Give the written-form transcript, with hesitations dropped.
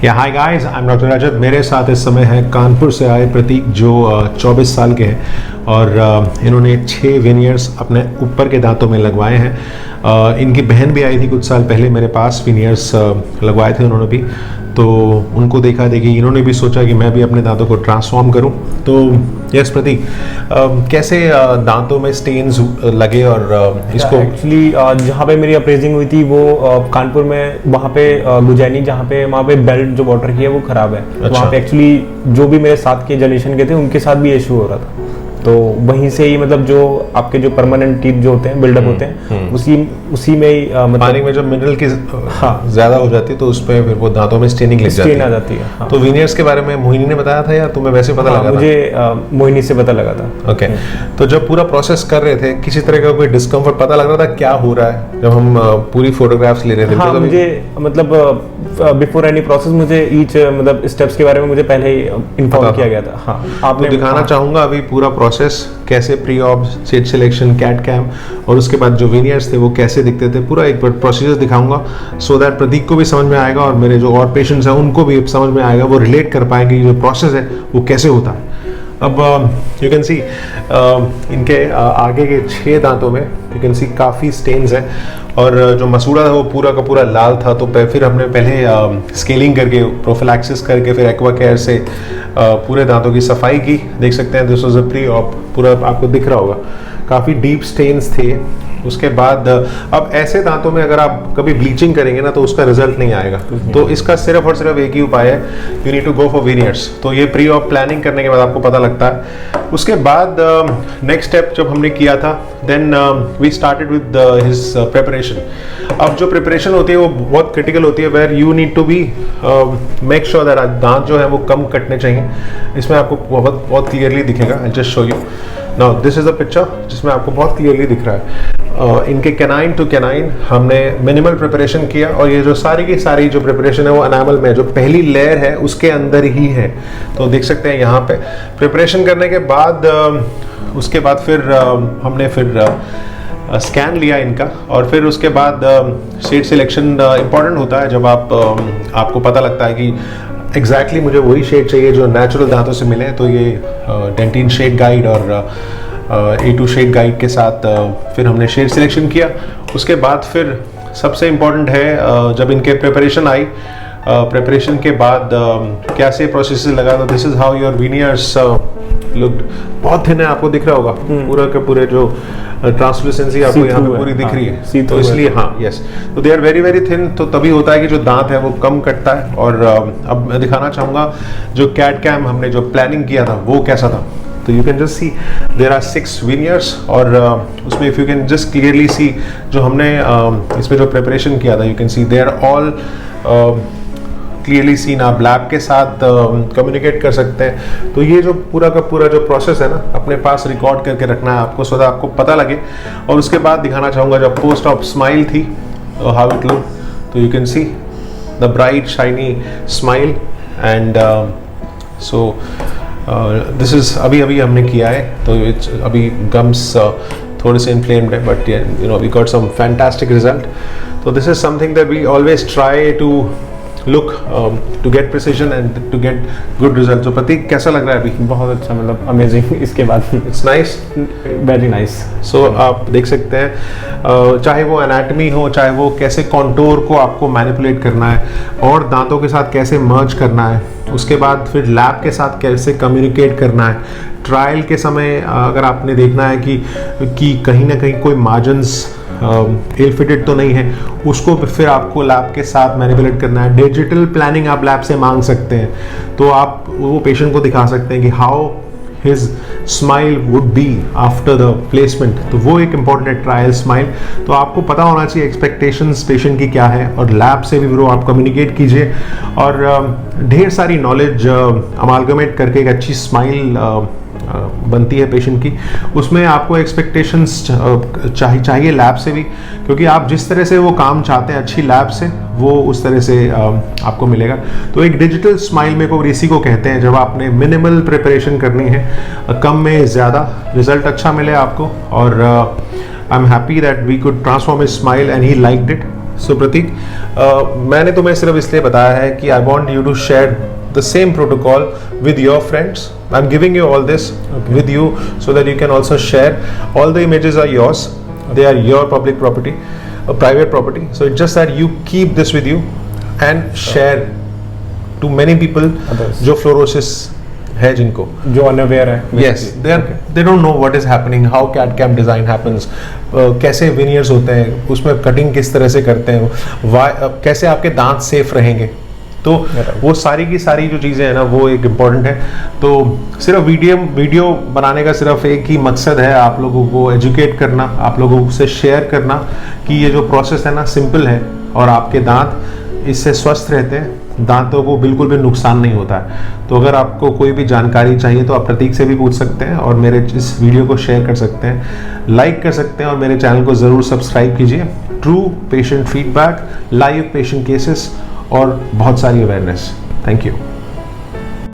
Hi guys, I am doctor Rajat. मेरे साथ इस समय है कानपुर से आए प्रतीक, जो 24 साल के हैं और इन्होंने 6 विनियर्स अपने ऊपर के दांतों में लगवाए हैं। इनकी बहन भी आई थी कुछ साल पहले मेरे पास, विनियर्स लगवाए थे उन्होंने भी, तो उनको देखा देखी इन्होंने भी सोचा कि मैं भी अपने दांतों को ट्रांसफॉर्म करूं। तो यस प्रतीक, कैसे दांतों में स्टेन्स लगे और इसको एक्चुअली जहाँ पे मेरी अप्रेजिंग हुई थी वो कानपुर में, वहाँ पे गुजैनी, वहाँ पे बेल्ट जो वाटर की है वो खराब है। अच्छा। वहाँ पे एक्चुअली जो भी मेरे साथ के जनरेशन के थे उनके साथ भी इशू हो रहा था, तो वहीं से ही मतलब जो आपके जो परमानेंट टीथ जो होते हैं बिल्डअप होते हैं उसी में ही मतलब पानी में जब मिनरल की ज्यादा हो जाती है तो उस पे फिर वो दांतों में स्टेनिंग लग जाती है। आ जाती है। हाँ। तो विनियर्स के बारे में मोहिनी ने बताया था या तुम्हें वैसे पता लगा था? मुझे मोहिनी से पता लगा था। ओके। तो जब पूरा प्रोसेस कर रहे थे किसी तरह का कोई डिस्कम्फर्ट पता लग रहा था क्या हो रहा है जब हम पूरी फोटोग्राफ्स ले रहे थे? हाँ, मुझे मतलब बिफोर एनी प्रोसेस मुझे ईच मतलब स्टेप्स के बारे में मुझे पहले ही इन्फॉर्म किया गया था। हाँ, आपने दिखाना चाहूंगा अभी पूरा प्रोसेस कैसे, pre op, set selection, CAD CAM और उसके बाद जो विनियर्स थे वो कैसे दिखते थे, पूरा एक बार प्रोसीजर दिखाऊंगा सो दैट प्रतीक को भी समझ में आएगा और मेरे जो और पेशेंट्स हैं उनको भी समझ में आएगा, वो रिलेट कर पाएंगे जो प्रोसेस है वो कैसे होता है। अब यू कैन सी इनके आगे के 6 दांतों में यू कैन सी काफ़ी स्टेन्स हैं और जो मसूड़ा था वो पूरा का पूरा लाल था। तो फिर हमने पहले स्केलिंग करके, प्रोफिलैक्सिस करके, फिर एक्वा केयर से पूरे दांतों की सफाई की। देख सकते हैं this was a pre op, पूरा आपको दिख रहा होगा, काफ़ी डीप स्टेन्स थे। उसके बाद अब ऐसे दांतों में अगर आप कभी ब्लीचिंग करेंगे ना तो उसका रिजल्ट नहीं आएगा, तो इसका सिर्फ और सिर्फ एक ही उपाय है, you need to go for veneers. तो ये प्री ऑप प्लानिंग करने के बाद आपको पता लगता है। उसके बाद नेक्स्ट स्टेप जब हमने किया था, then we started with his preparation. अब जो प्रिपरेशन होती है वो बहुत क्रिटिकल होती है, where you need to be make sure that दांत जो है वो कम कटने चाहिए। इसमें आपको बहुत क्लियरली दिखेगा, I just show you now. This is the picture जिसमें आपको बहुत क्लियरली दिख रहा है। इनके कैनाइन टू कैनाइन हमने मिनिमल प्रिपरेशन किया और ये जो सारी की सारी जो प्रिपरेशन है वो एनामल में जो पहली लेयर है उसके अंदर ही है। तो देख सकते हैं यहाँ पे प्रिपरेशन करने के बाद उसके बाद फिर हमने फिर स्कैन लिया इनका और फिर उसके बाद शेड सिलेक्शन इम्पॉर्टेंट होता है जब आपको पता लगता है कि एग्जैक्टली मुझे वही शेड चाहिए जो नेचुरल दांतों से मिले। तो ये डेंटिन शेड गाइड और A2 शेड गाइड के साथ फिर हमने शेड सिलेक्शन किया। उसके बाद फिर सबसे इम्पॉर्टेंट है जब इनके प्रिपरेशन आई, प्रिपरेशन के बाद कैसे प्रोसेस लगा, तो this is how your veneers looked. बहुत थिन है, आपको दिख रहा होगा पूरा के पूरे जो ट्रांसलूसेंसी आपको यहाँ पे पूरी दिख रही है, तो इसलिए हाँ यस, तो they are very very thin. तो तभी होता है कि जो दांत है वो कम कटता है। और अब मैं दिखाना चाहूँगा जो कैट कैम हमने जो प्लानिंग किया था वो कैसा था। तो you can just see there are 6 veneers और उसमें if you can just clearly see जो हमने इसमें जो प्रिपरेशन किया था, you can see they are all clearly seen. आप लैब के साथ कम्युनिकेट कर सकते हैं। तो ये जो पूरा का पूरा जो प्रोसेस है ना, अपने पास रिकॉर्ड करके रखना है आपको, सो दैट आपको पता लगे। और उसके बाद दिखाना चाहूँगा जब पोस्ट ऑफ स्माइल थी, हाउ इट लुक। तो you can see the bright shiny smile and so this is अभी हमने किया है। तो इट्स अभी गम्स थोड़े से इन्फ्लेम्ड है, but you know we got some fantastic result. तो this is something that we always try to look to get precision and to get good result. तो प्रतीक कैसा लग रहा है अभी? बहुत अच्छा, मतलब अमेजिंग। इसके बाद इट्स नाइस, वेरी नाइस। सो आप देख सकते हैं चाहे वो एनाटमी हो, चाहे वो कैसे कॉन्टोर को आपको मैनिपुलेट करना है और दांतों के साथ कैसे मर्ज करना है, उसके बाद फिर लैब के साथ कैसे कम्युनिकेट करना है। ट्रायल के समय अगर आपने देखना है कि कहीं ना कहीं कोई मार्जिन्स इल फिटेड तो नहीं है, उसको फिर आपको लैब के साथ मैनिपुलेट करना है। डिजिटल प्लानिंग आप लैब से मांग सकते हैं, तो आप वो पेशेंट को दिखा सकते हैं कि how his smile would be after the placement. तो वो एक इम्पॉर्टेंट है, ट्रायल स्माइल। तो आपको पता होना चाहिए एक्सपेक्टेशंस पेशेंट की क्या है और लैब से भी वो आप कम्युनिकेट कीजिए और ढेर सारी नॉलेज अमालगमेट करके एक अच्छी स्माइल बनती है पेशेंट की। उसमें आपको एक्सपेक्टेशंस चाहिए लैब से भी, क्योंकि आप जिस तरह से वो काम चाहते हैं अच्छी लैब से, वो उस तरह से आपको मिलेगा। तो एक डिजिटल स्माइल मेकओवर इसी को कहते हैं, जब आपने मिनिमल प्रिपरेशन करनी है, कम में ज़्यादा रिजल्ट अच्छा मिले आपको। और I am happy that we could transform his smile and he liked it. So Pratik, मैंने तुम्हें सिर्फ इसलिए बताया है कि I want you to share the same protocol with your friends. I'm giving you all this with you so that you can also share. All the images are yours. They are your public property, private property. So it's just that you keep this with you and share to many people जो fluorosis है जिनको, जो unaware है. Yes, they don't know what is happening, how CAD/CAM design happens, कैसे veneers होते हैं, उसमें cutting किस तरह से करते हैं, कैसे आपके दांत सेफ रहेंगे. तो वो सारी की सारी जो चीज़ें हैं ना, वो एक इम्पॉर्टेंट है. तो सिर्फ वीडियो बनाने का सिर्फ एक ही मकसद है, आप लोगों को एजुकेट करना, आप लोगों से शेयर करना कि ये जो प्रोसेस है ना सिंपल है और आपके दांत इससे स्वस्थ रहते हैं, दांतों को बिल्कुल भी नुकसान नहीं होता है. तो अगर आपको कोई भी जानकारी चाहिए तो आप प्रतीक से भी पूछ सकते हैं और मेरे इस वीडियो को शेयर कर सकते हैं, लाइक कर सकते हैं और मेरे चैनल को ज़रूर सब्सक्राइब कीजिए. True patient feedback, live patient cases और बहुत सारी अवेयरनेस. Thank you.